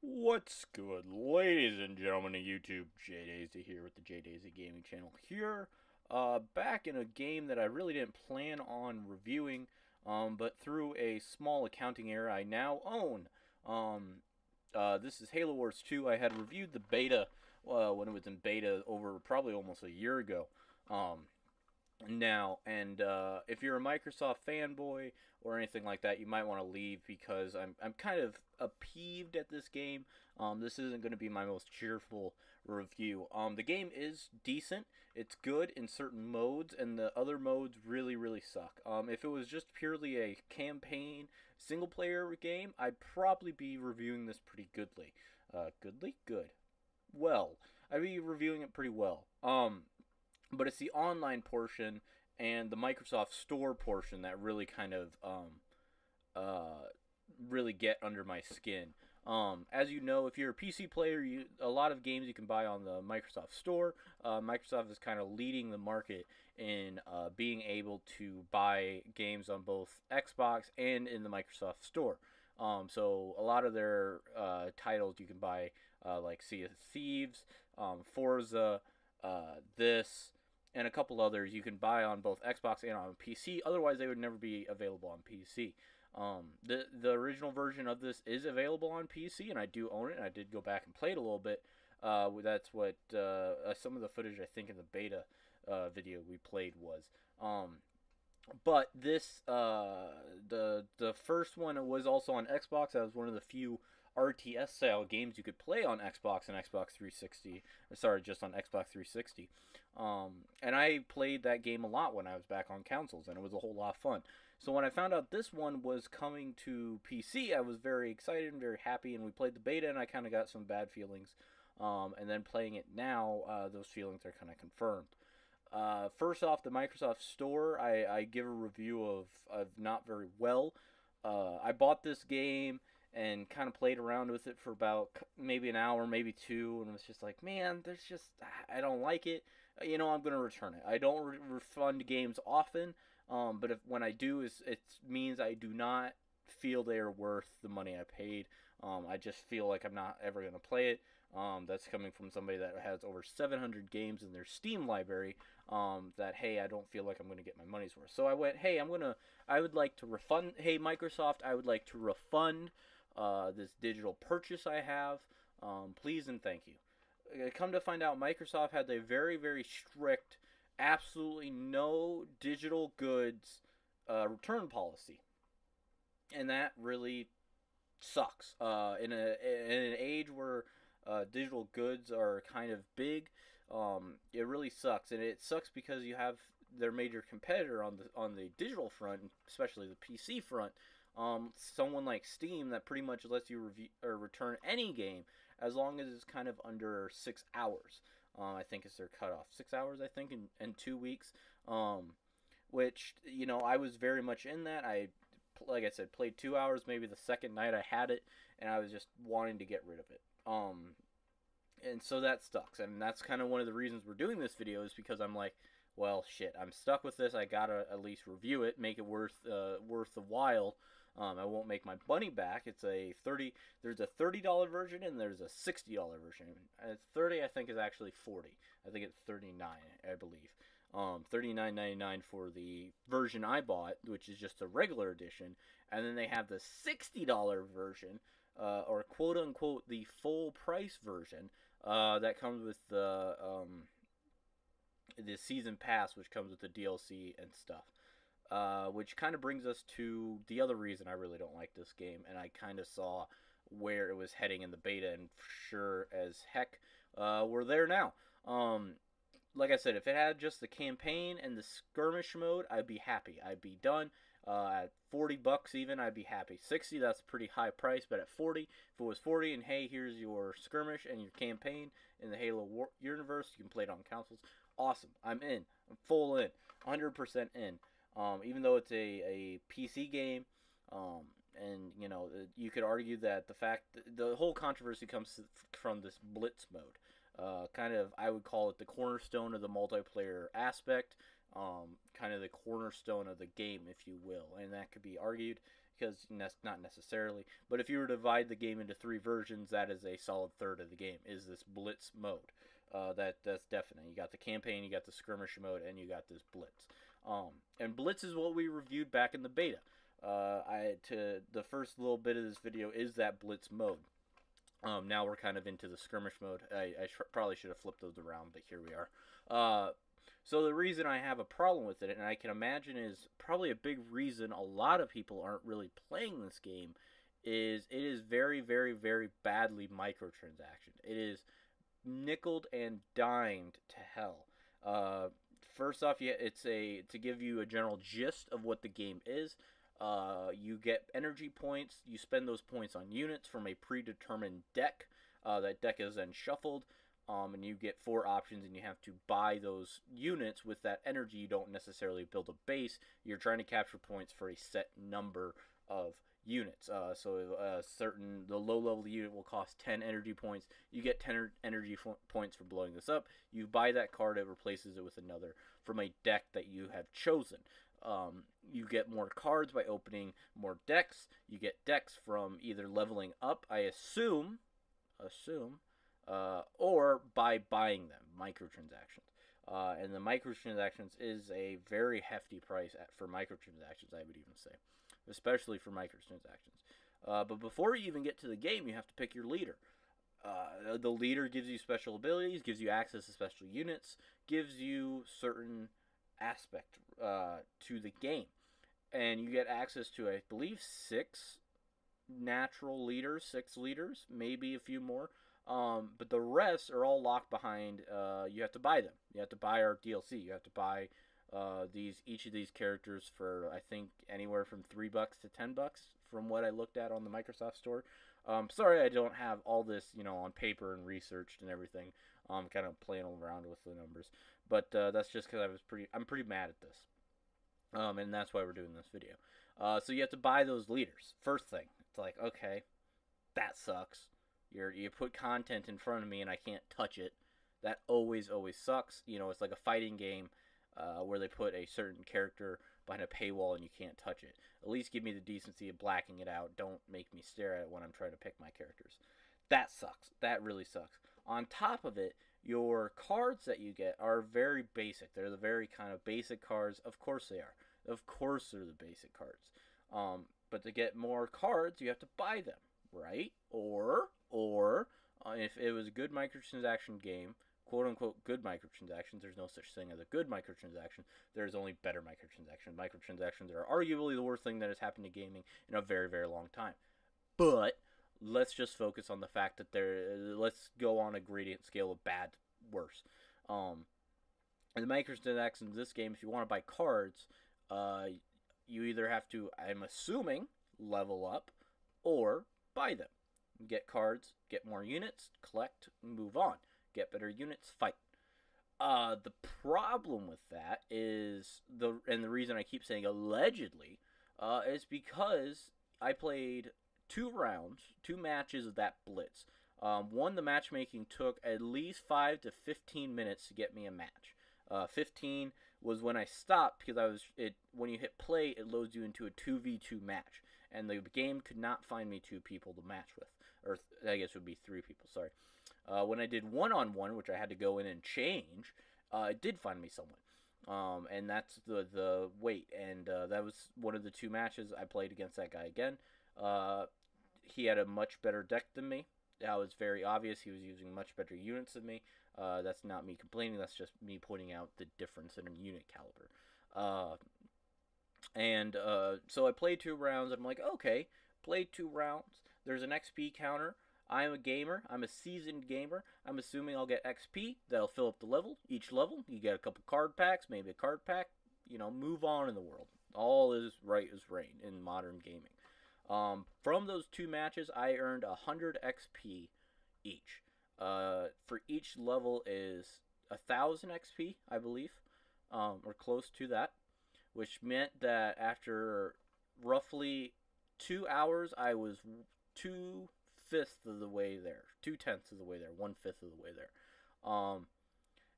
What's good, ladies and gentlemen of YouTube? JDaisy here with the JDaisy Gaming channel here. Back in a game that I really didn't plan on reviewing, but through a small accounting error I now own. This is Halo Wars 2. I had reviewed the beta when it was in beta over probably almost a year ago. If you're a Microsoft fanboy or anything like that, you might want to leave because I'm kind of peeved at this game. This isn't going to be my most cheerful review. The game is decent. It's good in certain modes, and the other modes really suck. If it was just purely a campaign single player game, I'd probably be reviewing this pretty goodly. Goodly? Good. Well, I'd be reviewing it pretty well. But it's the online portion and the Microsoft Store portion that really kind of really get under my skin. As you know, if you're a PC player, a lot of games you can buy on the Microsoft Store. Microsoft is kind of leading the market in being able to buy games on both Xbox and in the Microsoft Store. So a lot of their titles you can buy, like Sea of Thieves, Forza, this, and a couple others you can buy on both Xbox and on PC. Otherwise, they would never be available on PC. The original version of this is available on PC, and I do own it. And I did go back and play it a little bit. That's what some of the footage I think in the beta video we played was. But this the first one was also on Xbox. That was one of the few RTS style games you could play on Xbox and Xbox 360. Sorry, just on Xbox 360. And I played that game a lot when I was back on consoles, and it was a whole lot of fun. So when I found out this one was coming to PC, I was very excited and very happy, and we played the beta, and I kind of got some bad feelings. And then playing it now, those feelings are kind of confirmed. First off, the Microsoft Store, I give a review of not very well. I bought this game and kind of played around with it for about maybe an hour, maybe two, and was just like, man, I don't like it. I'm going to return it. I don't refund games often, but when I do, it means I do not feel they are worth the money I paid. I just feel like I'm not ever going to play it. That's coming from somebody that has over 700 games in their Steam library. That, hey, I don't feel like I'm going to get my money's worth. So I went, hey, I would like to refund. Hey, Microsoft, I would like to refund this digital purchase I have. Please and thank you. Come to find out, Microsoft had a very strict, absolutely no digital goods return policy, and that really sucks. In an age where digital goods are kind of big, it really sucks, and it sucks because you have their major competitor on the digital front, especially the PC front. Someone like Steam that pretty much lets you review or return any game as long as it's kind of under 6 hours. I think is their cutoff. 6 hours, I think, in 2 weeks. Which, I was very much in that. Like I said, played 2 hours, maybe the second night I had it, and I was just wanting to get rid of it. And so that sucks, and that's kind of one of the reasons we're doing this video, is because I'm like, well, shit, I'm stuck with this. I gotta at least review it, make it worth the while. I won't make my money back. There's a $30 version and there's a $60 version. 30, I think, is actually 40. I think it's 39, I believe. $39.99 for the version I bought, which is just a regular edition, and then they have the $60 version, or quote unquote the full price version, that comes with the season pass, which comes with the DLC and stuff. Which kind of brings us to the other reason I really don't like this game, and I kind of saw where it was heading in the beta, and sure as heck, we're there now. Like I said, if it had just the campaign and the skirmish mode, I'd be happy. I'd be done. At $40 even, I'd be happy. 60, that's a pretty high price, but at 40, if it was 40, and hey, here's your skirmish and your campaign in the Halo universe, you can play it on consoles. Awesome. I'm in. I'm full in. 100% in. Even though it's a PC game, and you could argue that the whole controversy comes from this blitz mode. Kind of, I would call it the cornerstone of the multiplayer aspect, kind of the cornerstone of the game, if you will. And that could be argued, because not necessarily. But if you were to divide the game into 3 versions, that is a solid third of the game, is this Blitz mode. That's definite. You got the campaign, you got the skirmish mode, and you got this Blitz. And Blitz is what we reviewed back in the beta. The first little bit of this video is that Blitz mode. Now we're kind of into the skirmish mode. I probably should have flipped those around, but here we are. So the reason I have a problem with it, and I can imagine is probably a big reason a lot of people aren't really playing this game, is it is very, very, very badly microtransaction. It is nickeled and dimed to hell. First off, to give you a general gist of what the game is. You get energy points. You spend those points on units from a predetermined deck. That deck is then shuffled, and you get 4 options, and you have to buy those units with that energy. You don't necessarily build a base. You're trying to capture points for a set number of units. The low-level unit will cost 10 energy points. You get 10 energy points for blowing this up. You buy that card, it replaces it with another from a deck that you have chosen. You get more cards by opening more decks. You get decks from either leveling up, I assume, or by buying them, microtransactions. And the microtransactions is a very hefty price for microtransactions, I would even say, especially for microtransactions. But before you even get to the game, you have to pick your leader. The leader gives you special abilities, gives you access to special units, gives you certain aspect to the game, and you get access to, I believe, 6 natural leaders, 6 leaders, maybe a few more, but the rest are all locked behind. You have to buy them. You have to buy our DLC. You have to buy each of these characters for, I think, anywhere from $3 to $10 from what I looked at on the Microsoft Store. Sorry I don't have all this, on paper and researched and everything. I'm kind of playing around with the numbers. But that's just because I'm pretty mad at this. And that's why we're doing this video. So you have to buy those leaders. First thing, it's like, okay, that sucks. You put content in front of me and I can't touch it. That always sucks. It's like a fighting game where they put a certain character behind a paywall and you can't touch it. At least give me the decency of blacking it out. Don't make me stare at it when I'm trying to pick my characters. That sucks. That really sucks. On top of it, your cards that you get are very basic. They're the very kind of basic cards. Of course they are. Of course they're the basic cards. But to get more cards, you have to buy them, right? Or if it was a good microtransaction game, quote-unquote good microtransactions, there's no such thing as a good microtransaction. There's only better microtransactions. Microtransactions are arguably the worst thing that has happened to gaming in a very, very long time. But let's just focus on the fact that let's go on a gradient scale of bad to worse. And the microtransactions in this game, if you want to buy cards, you either have to, I'm assuming, level up or buy them. Get cards, get more units, collect, move on. Get better units, fight. The problem with that is, the reason I keep saying allegedly, is because I played 2 matches of that Blitz. One, the matchmaking took at least 5 to 15 minutes to get me a match. 15 was when I stopped because when you hit play, it loads you into a 2v2 match, and the game could not find me 2 people to match with, or I guess it would be 3 people. Sorry. When I did one-on-one, which I had to go in and change, it did find me someone. And that's the wait, and that was one of the 2 matches I played against that guy again. He had a much better deck than me. That was very obvious. He was using much better units than me. That's not me complaining. That's just me pointing out the difference in unit caliber. So I played 2 rounds. I'm like, okay, played 2 rounds. There's an XP counter. I'm a gamer. I'm a seasoned gamer. I'm assuming I'll get XP. That'll fill up the level. Each level, you get a couple card packs, maybe a card pack. Move on in the world. All is right as rain in modern gaming. From those 2 matches, I earned 100 XP each. For each level is 1,000 XP, I believe, or close to that, which meant that after roughly 2 hours, I was 2/5 of the way there, 2/10 of the way there, 1/5 of the way there.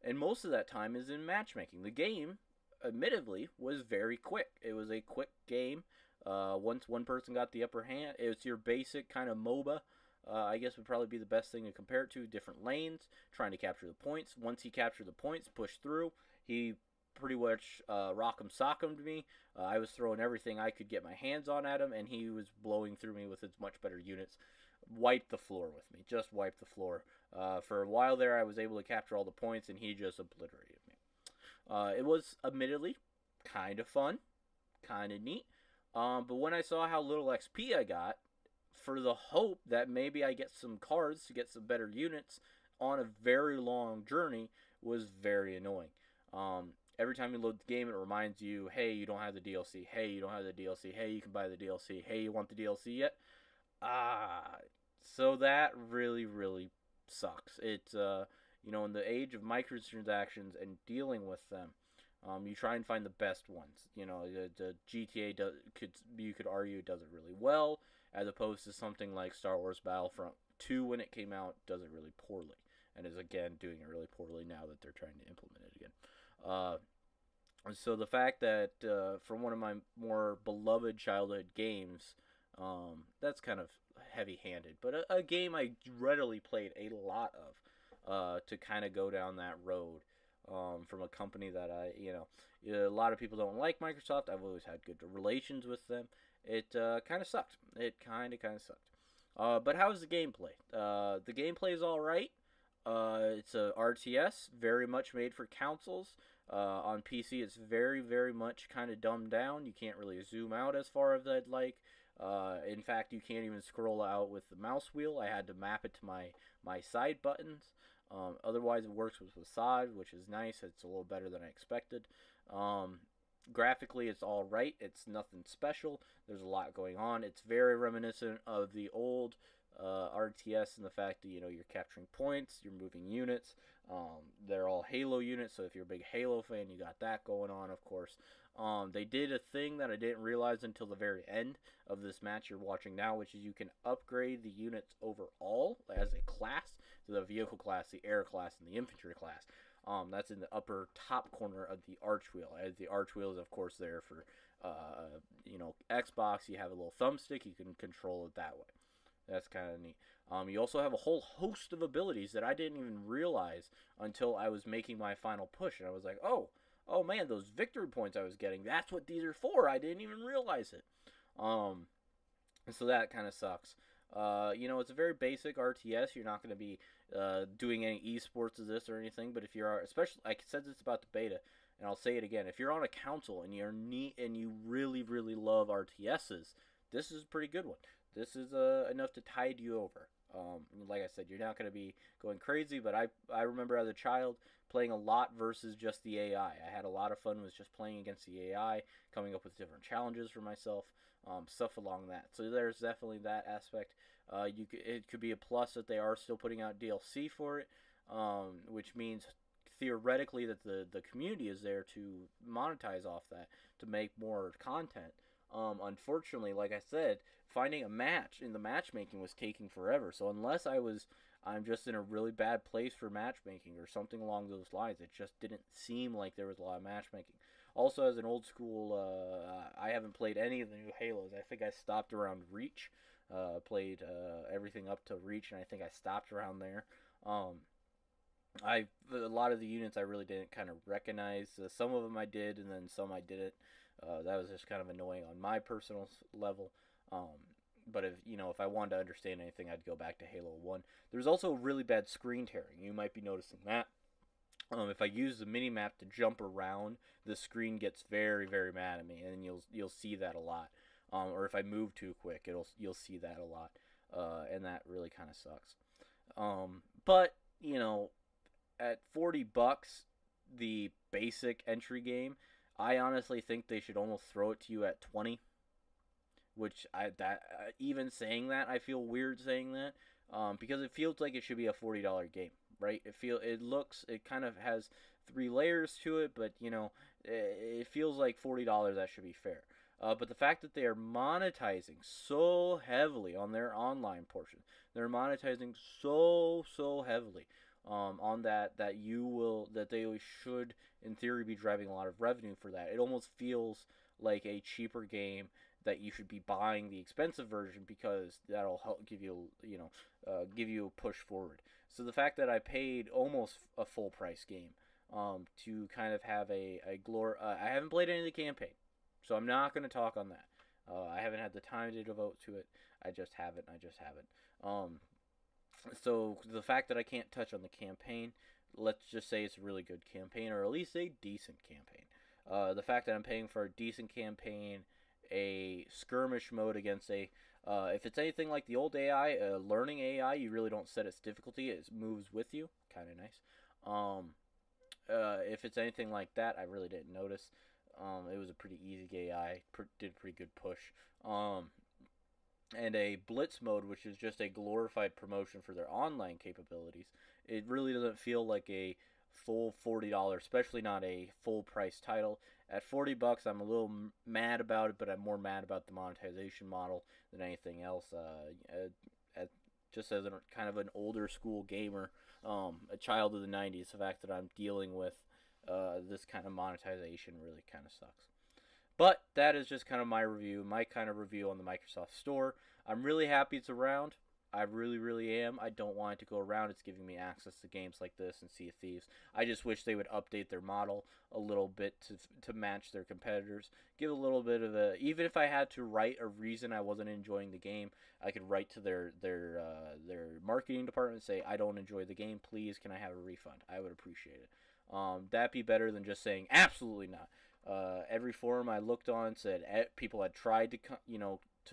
And most of that time is in matchmaking. The game, admittedly, was very quick. It was a quick game. Once one person got the upper hand, it's your basic kind of MOBA. I guess would probably be the best thing to compare it to. Different lanes, trying to capture the points. Once he captured the points, pushed through, he pretty much rock'em sock'emed me. I was throwing everything I could get my hands on at him, and he was blowing through me with his much better units. Wiped the floor with me, just wiped the floor. For a while there, I was able to capture all the points, and he just obliterated me. It was admittedly kind of fun, kind of neat. But when I saw how little XP I got, for the hope that maybe I get some cards to get some better units on a very long journey, was very annoying. Every time you load the game, it reminds you, hey, you don't have the DLC. Hey, you don't have the DLC. Hey, you can buy the DLC. Hey, you want the DLC yet? So that really, really sucks. It's, in the age of microtransactions and dealing with them, you try and find the best ones. The GTA you could argue does it really well, as opposed to something like Star Wars Battlefront 2 when it came out does it really poorly, and is again doing it really poorly now that they're trying to implement it again. So the fact that for one of my more beloved childhood games, that's kind of heavy-handed, but a game I readily played a lot of to kind of go down that road. From a company that a lot of people don't like Microsoft. I've always had good relations with them. It kind of sucked. It kind of sucked. But how's the gameplay? The gameplay is all right. It's a RTS, very much made for consoles. On PC, it's very, very much kind of dumbed down. You can't really zoom out as far as I'd like. In fact, you can't even scroll out with the mouse wheel. I had to map it to my side buttons. Otherwise, it works with facade, which is nice. It's a little better than I expected. Graphically, it's all right. It's nothing special. There's a lot going on. It's very reminiscent of the old RTS in the fact that you're capturing points, you're moving units. They're all Halo units, so if you're a big Halo fan, you got that going on, of course. They did a thing that I didn't realize until the very end of this match you're watching now, which is you can upgrade the units overall as a class. So the vehicle class, the air class, and the infantry class. That's in the upper top corner of the arch wheel. As the arch wheel is, of course, there for Xbox. You have a little thumbstick. You can control it that way. That's kind of neat. You also have a whole host of abilities that I didn't even realize until I was making my final push. And I was like, oh man, those victory points I was getting, that's what these are for. I didn't even realize it. So that kind of sucks. It's a very basic RTS. You're not going to be doing any esports of this or anything. But if you are, especially, I said this about the beta, and I'll say it again. If you're on a console and you're neat and you really, really love RTSs, this is a pretty good one. This is enough to tide you over. Like I said, you're not going to be going crazy, but I remember as a child playing a lot versus just the AI. I had a lot of fun with just playing against the AI, coming up with different challenges for myself, stuff along that. So there's definitely that aspect. It could be a plus that they are still putting out DLC for it, which means theoretically that the community is there to monetize off that, to make more content. Unfortunately, like I said, finding a match in the matchmaking was taking forever. So unless I'm just in a really bad place for matchmaking or something along those lines, it just didn't seem like there was a lot of matchmaking. Also, as an old school, I haven't played any of the new Halos. I think I stopped around Reach. Played everything up to Reach, and I think I stopped around there. A lot of the units I really didn't kind of recognize. Some of them I did, and then some I didn't. That was just kind of annoying on my personal level. But if I wanted to understand anything, I'd go back to Halo 1. There's also really bad screen tearing. You might be noticing that. If I use the mini-map to jump around, the screen gets very, very mad at me, and you'll see that a lot. Or if I move too quick, you'll see that a lot, and that really kind of sucks. But at $40, the basic entry game, I honestly think they should almost throw it to you at 20. Which even saying that, I feel weird saying that, because it feels like it should be a $40 game, right? It kind of has 3 layers to it, but it feels like $40 that should be fair. But the fact that they are monetizing so heavily on their online portion, they're monetizing so heavily on that they should in theory be driving a lot of revenue for that. It almost feels like a cheaper game that you should be buying the expensive version because that'll help give you, give you a push forward. So the fact that I paid almost a full price game to kind of have I haven't played any of the campaign, so I'm not going to talk on that. I haven't had the time to devote to it. I just haven't. So the fact that I can't touch on the campaign, let's just say it's a really good campaign, or at least a decent campaign. The fact that I'm paying for a decent campaign, a skirmish mode against if it's anything like the old AI, learning AI, you really don't set its difficulty; it moves with you. Kind of nice. If it's anything like that, I really didn't notice. It was a pretty easy AI, did a pretty good push. And a blitz mode, which is just a glorified promotion for their online capabilities. It really doesn't feel like a full $40, especially not a full price title. At $40, I'm a little mad about it, but I'm more mad about the monetization model than anything else. Just as kind of an older school gamer, a child of the 90s, the fact that I'm dealing with this kind of monetization really kind of sucks. But that is just kind of my kind of review on the Microsoft Store. I'm really happy it's around. I really, really am. I don't want it to go around. It's giving me access to games like this and Sea of Thieves. I just wish they would update their model a little bit to match their competitors. Give a little bit of even if I had to write a reason I wasn't enjoying the game, I could write to their marketing department and say, I don't enjoy the game. Please, can I have a refund? I would appreciate it. That'd be better than just saying, absolutely not. Every forum I looked on said people had tried to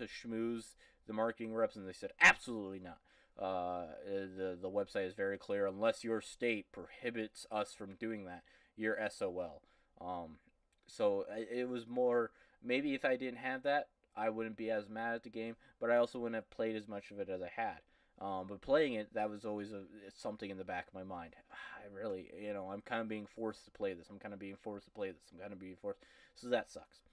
schmooze the marketing reps, and they said absolutely not. The website is very clear. Unless your state prohibits us from doing that, you're SOL. So it was more, maybe if I didn't have that, I wouldn't be as mad at the game, but I also wouldn't have played as much of it as I had. But playing it, that was always something in the back of my mind. I really, I'm kind of being forced to play this. I'm kind of being forced. So that sucks.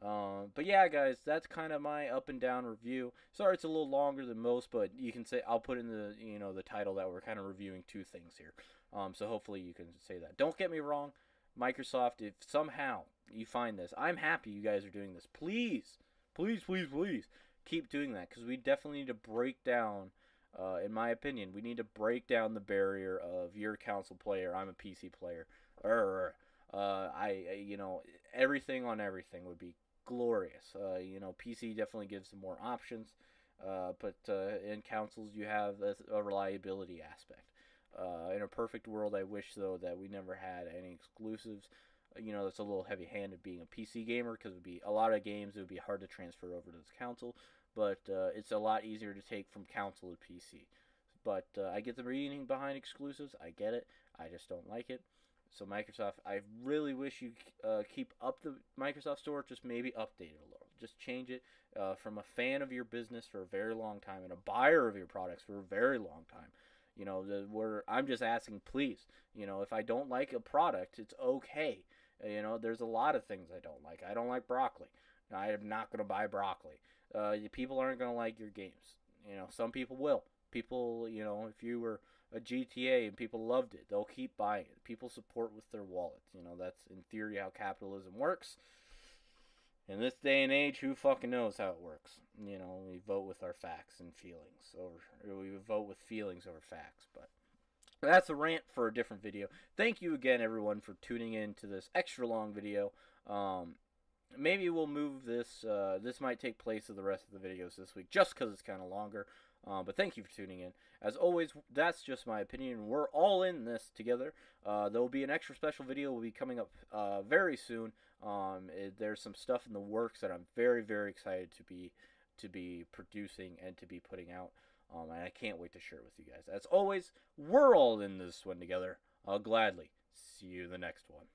But yeah, guys, that's kind of my up and down review. Sorry, it's a little longer than most, but you can say I'll put in the title that we're kind of reviewing two things here. So hopefully you can say that. Don't get me wrong, Microsoft. If somehow you find this, I'm happy you guys are doing this. Please, please, please, please keep doing that, because we definitely need to break down. In my opinion, we need to break down the barrier of you're a console player, I'm a PC player. Everything on everything would be glorious. PC definitely gives some more options, but in consoles you have a reliability aspect. In a perfect world, I wish though that we never had any exclusives. It's a little heavy-handed being a PC gamer, because it would be a lot of games. It would be hard to transfer over to this console. But it's a lot easier to take from console to PC. But I get the reasoning behind exclusives. I get it. I just don't like it. So Microsoft, I really wish you keep up the Microsoft Store. Just maybe update it a little. Just change it from a fan of your business for a very long time and a buyer of your products for a very long time. I'm just asking, please. If I don't like a product, it's okay. There's a lot of things I don't like. I don't like broccoli. I am not going to buy broccoli. People aren't going to like your games. Some people will. People, if you were a GTA and people loved it, they'll keep buying it. People support with their wallets. That's in theory how capitalism works. In this day and age, who fucking knows how it works? We vote with our facts and feelings, or we vote with feelings over facts. But that's a rant for a different video. Thank you again, everyone, for tuning in to this extra long video. Maybe we'll move this. This might take place of the rest of the videos this week, just because it's kind of longer. But thank you for tuning in. As always, that's just my opinion. We're all in this together. There will be an extra special video will be coming up very soon. There's some stuff in the works that I'm very, very excited to be producing and to be putting out. And I can't wait to share it with you guys. As always, we're all in this one together. I'll gladly see you in the next one.